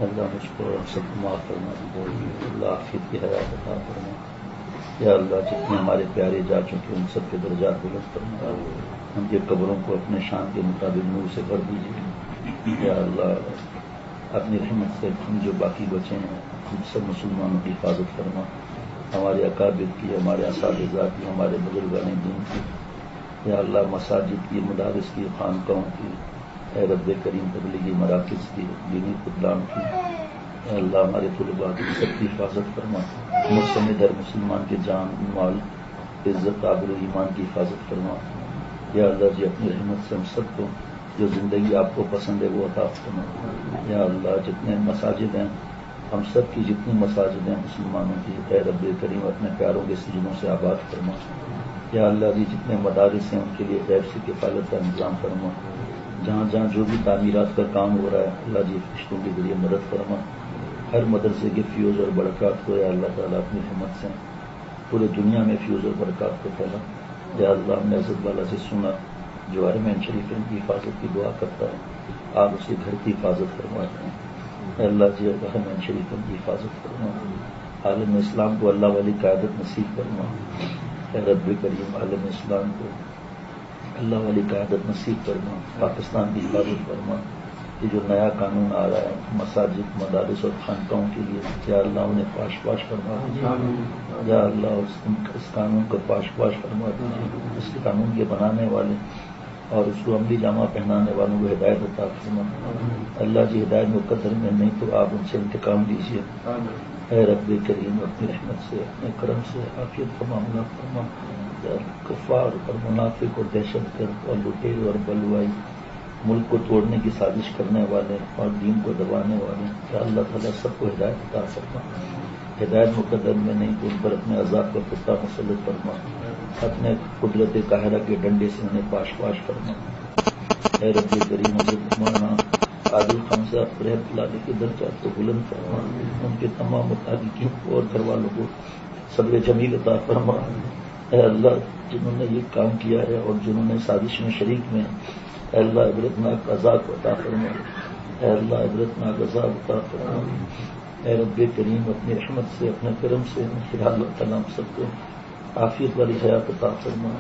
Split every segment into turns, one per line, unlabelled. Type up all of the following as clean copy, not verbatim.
اللہ مجھ کو سب کو معاف فرما دے، اللہ عافیت کی حیات عطا فرما۔ یا اللہ جتنے ہمارے پیارے جا چکے ان سب کے درجات بلند فرما، ان کے قبروں کو اپنے شان کے مطابق نور سے بھر دیجیے۔ یا اللہ اپنی رحمت سے ہم جو باقی بچے ہیں ہم سب مسلمانوں کی حفاظت فرما، ہمارے اکابر کی، ہمارے اساتذہ کی، ہمارے بزرگان دین کی، یا اللہ مساجد کی، مدارس کی، خانقاہوں کی، اے رب کریم تبلیغی مراکز کی، دینی خدام کی، اے اللہ ہمارے طلباء کی سب کی حفاظت فرما، مستند ہر مسلمان کے جان مال عزت آبرو ایمان کی حفاظت فرما۔ یا اللہ جی اپنی رحمت سے ہم سب کو جو زندگی آپ کو پسند ہے وہ عطا فرما۔ یا اللہ جتنے مساجد ہیں ہم سب کی جتنی مساجد ہیں مسلمانوں کی، اے رب کریم اپنے پیاروں کے سجنوں سے آباد فرما۔ یا اللہ جی جتنے مدارس ہیں ان کے لیے غیب سے کفالت کا انتظام فرما، جہاں جہاں جو بھی تعمیرات کا کام ہو رہا ہے اللہ جی فرشتوں کے ذریعے مدد فرما، ہر مدرسے کے فیوز اور برکات کو یا اللہ تعالیٰ اپنی رحمت سے پورے دنیا میں فیوز اور برکات کو پھیلا۔ یا اللہ ہم نے عزت والا سے سنا جو حرمین شریفین کی حفاظت کی دعا کرتا ہے، آپ اس کے گھر کی حفاظت فرماتے ہیں۔ اے اللہ جی حرمین شریفین کی حفاظت فرما، عالم اسلام کو اللہ والی قیادت نصیب فرما۔ اے رب کریم عالم اسلام کو اللہ والی قیادت نصیب فرما، پاکستان کی حفاظت فرما۔ یہ جو نیا قانون آ رہا ہے مساجد مدارس اور خانقاہوں کے لیے، یا اللہ انہیں پاش پاش فرما دیجیے۔ یا اللہ اس قانون کو پاش پاش فرما دیجیے، اس قانون کے بنانے والے اور اس کو عملی جامہ پہنانے والوں کو ہدایت عطا فرما۔ اللہ جی ہدایت مقدر میں نہیں تو آپ ان سے انتقام لیجیے۔ اے رب کریم اپنی رحمت سے اپنے کرم سے عافیت کا معاملہ فرما۔ کفار اور منافق اور دہشت گرد اور لٹیر اور بلوائی ملک کو توڑنے کی سازش کرنے والے اور دین کو دبانے والے، یا اللہ تعالیٰ سب کو ہدایت عطا فرما۔ ہدایت مقدر میں نہیں تو ان پر اپنے عذاب کا کتا مسلط فرما، اپنے قدرت قاہرہ کے ڈنڈے سے انہیں پاش پاش فرما۔ اے رب کریم حضرت مولانا عادل خان صاحب رحمۃ اللہ علیہ کے درجات کو بلند فرما، ان کے تمام متعلقین کو اور گھر والوں کو صبر جمیل عطا فرما۔ اے اللہ جنہوں نے یہ کام کیا ہے اور جنہوں نے سازش میں شریک میں، اے اللہ عبرتناک عذاب عطا فرما۔ اے اللہ عبرتناک عذاب عطا فرما۔ اے رب کریم اپنی رحمت سے اپنے کرم سے اللہ تعالیٰ ہم سب کو عافیت والی حیات عطا فرما۔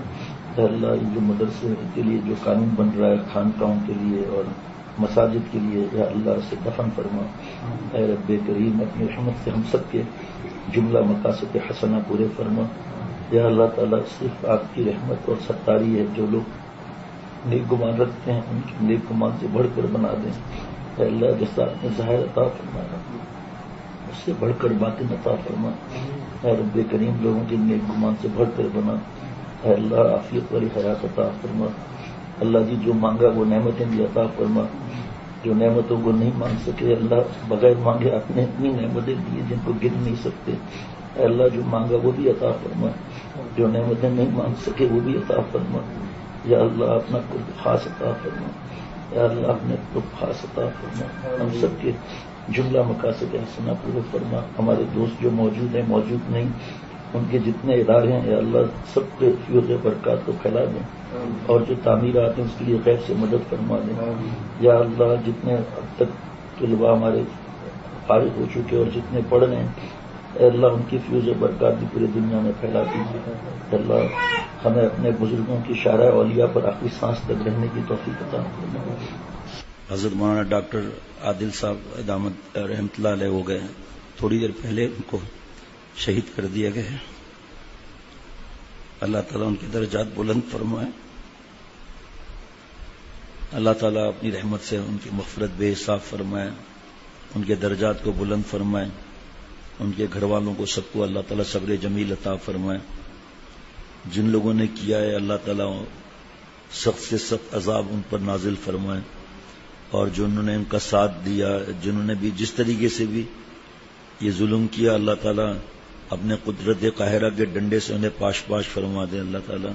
اے اللہ یہ جو مدرسے کے لیے جو قانون بن رہا ہے خانقاہوں کے لیے اور مساجد کے لیے، یا اللہ سے دفن فرما۔ اے رب کریم اپنی رحمت سے ہم سب کے جملہ مقاصد حسنہ پورے فرما۔ یا اللہ تعالیٰ صرف آپ کی رحمت اور ستاری ہے، جو لوگ نیک گمان رکھتے ہیں ان کے نیک گمان سے بڑھ کر بنا دیں۔ اے اللہ جیسا آپ نے ظاہر عطا فرمایا اس سے بڑھ کر باطن عطا فرما۔ اے رب کریم لوگوں کے نیک گمان سے بڑھ کر بنا۔ اے اللہ عافیت والی حیات عطا فرما۔ اللہ جی جو مانگا وہ نعمتیں بھی عطا فرما، جو نعمتوں کو نہیں مانگ سکے اللہ بغیر مانگے آپ نے اتنی نعمتیں دی جن کو گن نہیں سکتے۔ اے اللہ جو مانگا وہ بھی عطا فرما، جو نعمتیں نہیں مانگ سکے وہ بھی عطا فرما۔ یا اللہ اپنا قرب خاص عطا فرما، یا اللہ اپنے قرب خاص عطا فرما، ہم سب کے جملہ مقاصد حسنہ پورے فرما۔ ہمارے دوست جو موجود ہیں موجود نہیں ان کے جتنے ادارے ہیں یا اللہ سب کے فیوز برکات کو پھیلا دیں، اور جو تعمیرات ہیں اس کے لیے غیب سے مدد فرما دیں۔ یا اللہ جتنے اب تک طلباء ہمارے فارغ ہو چکے اور جتنے پڑھ رہے ہیں اے اللہ ان کی فیوز برکات بھی پوری دنیا میں پھیلا دیجیے۔ اللہ ہمیں اپنے بزرگوں کی شارع اولیاء پر آخری سانس تک رہنے کی توفیق عطا فرما۔ حضرت مولانا ڈاکٹر عادل صاحب دامت رحمۃ اللہ علیہ ہو گئے ہیں، تھوڑی دیر پہلے ان کو شہید کر دیا گیا ہے۔ اللہ تعالیٰ ان کے درجات بلند فرمائے، اللہ تعالیٰ اپنی رحمت سے ان کی مغفرت بے حساب فرمائے، ان کے درجات کو بلند فرمائے، ان کے گھر والوں کو سب کو اللہ تعالیٰ صبر جمیل عطا فرمائے۔ جن لوگوں نے کیا ہے اللہ تعالیٰ سخت سے سخت عذاب ان پر نازل فرمائے، اور جنہوں نے ان کا ساتھ دیا، جنہوں نے بھی جس طریقے سے بھی یہ ظلم کیا اللہ تعالیٰ اپنے قدرت قاہرہ کے ڈنڈے سے انہیں پاش پاش فرما دے اللہ تعالیٰ۔